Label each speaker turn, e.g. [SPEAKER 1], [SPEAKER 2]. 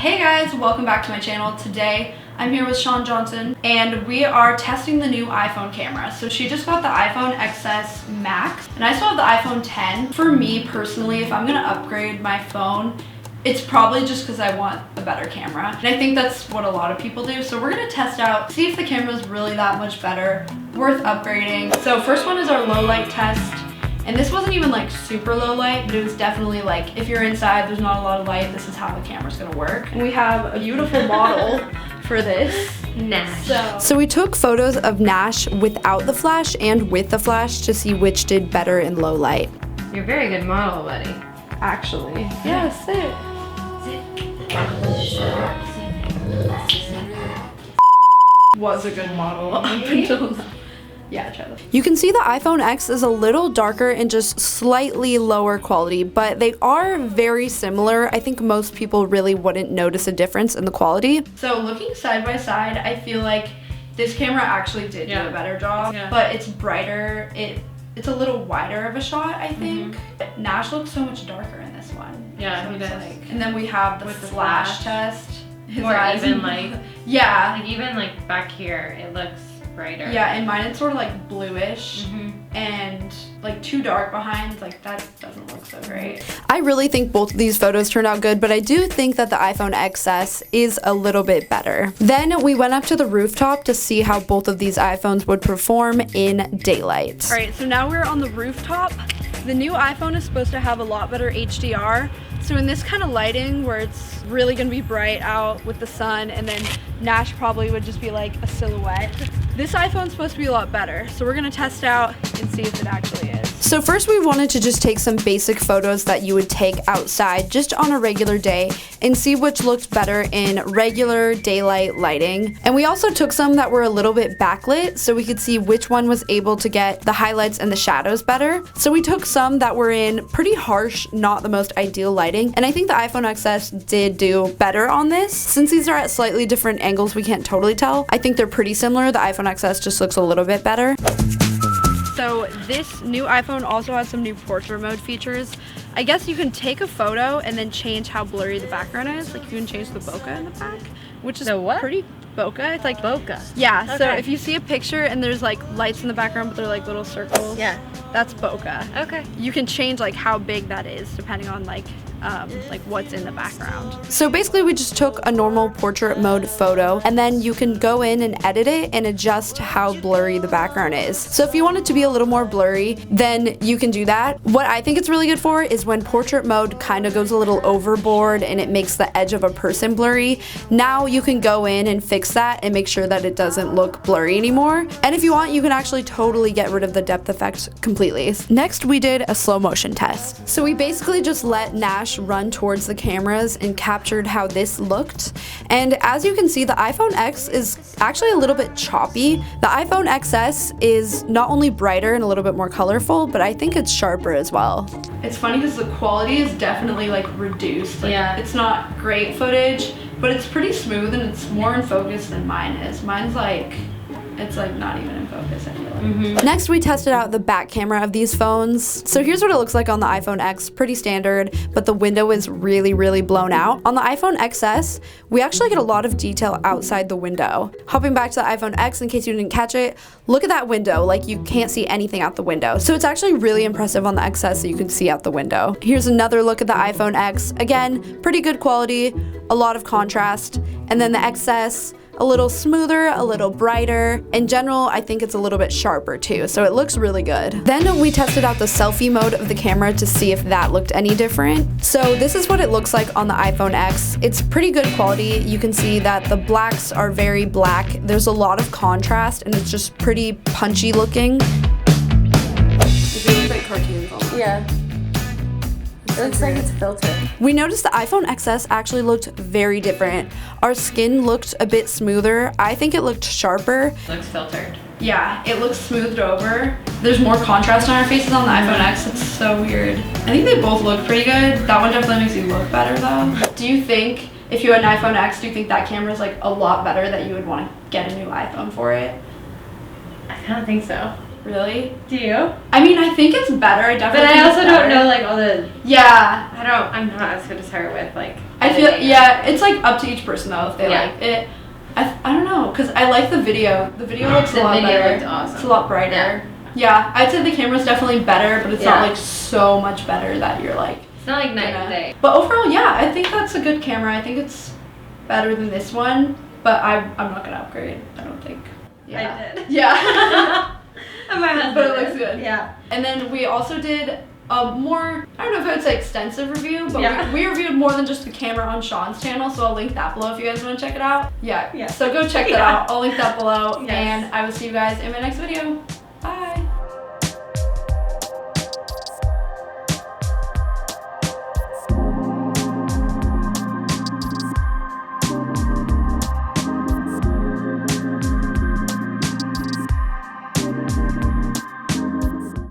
[SPEAKER 1] Hey guys, welcome back to my channel. Today I'm here with Sean Johnson and we are testing the new iPhone camera. So she just got the iPhone XS Max and I still have the iPhone 10. For me personally, if I'm gonna upgrade my phone, it's probably just because I want a better camera. And I think that's what a lot of people do. So we're gonna test out, see if the camera is really that much better, worth upgrading. So first one is our low light test. And this wasn't even like super low light, but it was definitely like, if you're inside, there's not a lot of light, this is how the camera's gonna work. And we have a beautiful model for this.
[SPEAKER 2] Nash.
[SPEAKER 1] So
[SPEAKER 3] we took photos of Nash without the flash and with the flash to see which did better in low light.
[SPEAKER 2] You're a very good model, buddy.
[SPEAKER 1] actually, yeah, sit. Was a good model up until now. Yeah, try this.
[SPEAKER 3] You can see the iPhone X is a little darker and just slightly lower quality, but they are very similar. I think most people really wouldn't notice a difference in the quality.
[SPEAKER 1] So looking side by side, I feel like this camera actually did do a better job, but it's brighter. It's a little wider of a shot, I think. Nash looks so much darker in this one.
[SPEAKER 2] Yeah,
[SPEAKER 1] so
[SPEAKER 2] he does.
[SPEAKER 1] and then we have the flash test. His
[SPEAKER 2] More
[SPEAKER 1] eyes
[SPEAKER 2] even, like,
[SPEAKER 1] yeah.
[SPEAKER 2] like even like back here, it looks brighter.
[SPEAKER 1] Yeah, and mine it's sort of like bluish and like too dark behind, like that doesn't look so great.
[SPEAKER 3] I really think both of these photos turned out good, but I do think that the iPhone XS is a little bit better. Then we went up to the rooftop to see how both of these iPhones would perform in daylight.
[SPEAKER 1] All right, so now we're on the rooftop. The new iPhone is supposed to have a lot better HDR. So in this kind of lighting where it's really gonna be bright out with the sun and then Nash probably would just be like a silhouette, this iPhone's supposed to be a lot better. So we're gonna test out and see if it actually is.
[SPEAKER 3] So first we wanted to just take some basic photos that you would take outside just on a regular day and see which looked better in regular daylight lighting. And we also took some that were a little bit backlit so we could see which one was able to get the highlights and the shadows better. So we took some that were in pretty harsh, not the most ideal lighting. And I think the iPhone XS did do better on this. Since these are at slightly different angles, we can't totally tell. I think they're pretty similar. The iPhone XS just looks a little bit better.
[SPEAKER 1] So this new iPhone also has some new portrait mode features. I guess you can take a photo and then change how blurry the background is. Like you can change the bokeh in the back, which is pretty bokeh. It's like
[SPEAKER 2] bokeh.
[SPEAKER 1] Yeah,
[SPEAKER 2] okay.
[SPEAKER 1] So if you see a picture and there's like lights in the background but they're like little circles, that's bokeh.
[SPEAKER 2] Okay.
[SPEAKER 1] You can change like how big that is depending on like what's in the background.
[SPEAKER 3] So basically we just took a normal portrait mode photo and then you can go in and edit it and adjust how blurry the background is. So if you want it to be a little more blurry, then you can do that. What I think it's really good for is when portrait mode kind of goes a little overboard and it makes the edge of a person blurry. Now you can go in and fix that and make sure that it doesn't look blurry anymore. And if you want, you can actually totally get rid of the depth effect completely. Next, we did a slow motion test. So we basically just let Nash run towards the cameras and captured how this looked. And as you can see, the iPhone X is actually a little bit choppy. The iPhone XS is not only brighter and a little bit more colorful, but I think it's sharper as well.
[SPEAKER 1] It's funny because the quality is definitely like reduced. Like, it's not great footage, but it's pretty smooth and it's more in focus than mine is. Mine's like, it's like not even in focus, I feel like.
[SPEAKER 3] Next, we tested out the back camera of these phones. So here's what it looks like on the iPhone X, pretty standard, but the window is really, really blown out. On the iPhone XS, we actually get a lot of detail outside the window. Hopping back to the iPhone X, in case you didn't catch it, look at that window, like you can't see anything out the window. So it's actually really impressive on the XS that you can see out the window. Here's another look at the iPhone X. Again, pretty good quality, a lot of contrast, and then the XS, a little smoother, a little brighter. In general, I think it's a little bit sharper too, so it looks really good. Then we tested out the selfie mode of the camera to see if that looked any different. So this is what it looks like on the iPhone X. It's pretty good quality. You can see that the blacks are very black. There's a lot of contrast and it's just pretty punchy looking.
[SPEAKER 1] It looks like cartoons almost.
[SPEAKER 2] Yeah. It looks like it's filtered.
[SPEAKER 3] We noticed the iPhone XS actually looked very different. Our skin looked a bit smoother. I think it looked sharper.
[SPEAKER 2] Looks filtered.
[SPEAKER 1] Yeah, it looks smoothed over. There's more contrast on our faces on the iPhone X. It's so weird. I think they both look pretty good. That one definitely makes you look better though. Do you think, if you had an iPhone X, do you think that camera is like a lot better that you would want to get a new iPhone for it?
[SPEAKER 2] I kind of think so.
[SPEAKER 1] Really?
[SPEAKER 2] Do you?
[SPEAKER 1] I mean, I think it's better. I definitely
[SPEAKER 2] But I
[SPEAKER 1] think
[SPEAKER 2] also
[SPEAKER 1] it's
[SPEAKER 2] don't
[SPEAKER 1] better.
[SPEAKER 2] know like all the,
[SPEAKER 1] Yeah.
[SPEAKER 2] I'm not as good as her with like
[SPEAKER 1] I feel,
[SPEAKER 2] editing.
[SPEAKER 1] yeah, it's like up to each person though if they
[SPEAKER 2] Yeah.
[SPEAKER 1] like it. I don't know, because I like the video. The video looks a lot
[SPEAKER 2] video
[SPEAKER 1] better.
[SPEAKER 2] looked awesome.
[SPEAKER 1] It's a lot brighter. Yeah, I'd say the camera's definitely better, but it's not
[SPEAKER 2] Yeah.
[SPEAKER 1] like so much better that you're like.
[SPEAKER 2] It's not like night and day.
[SPEAKER 1] But overall, yeah, I think that's a good camera. I think it's better than this one, but I'm not gonna upgrade. I don't think. Yeah.
[SPEAKER 2] I did.
[SPEAKER 1] Yeah.
[SPEAKER 2] And my husband
[SPEAKER 1] But it looks
[SPEAKER 2] did.
[SPEAKER 1] good.
[SPEAKER 2] Yeah.
[SPEAKER 1] And then we also did a more, I don't know if I would say extensive review, but
[SPEAKER 2] Yeah.
[SPEAKER 1] we reviewed more than just the camera on Sean's channel, so I'll link that below if you guys want to check it out. Yeah.
[SPEAKER 2] Yeah.
[SPEAKER 1] So go check that out. I'll link that below,
[SPEAKER 2] Yes.
[SPEAKER 1] and I will see you guys in my next video.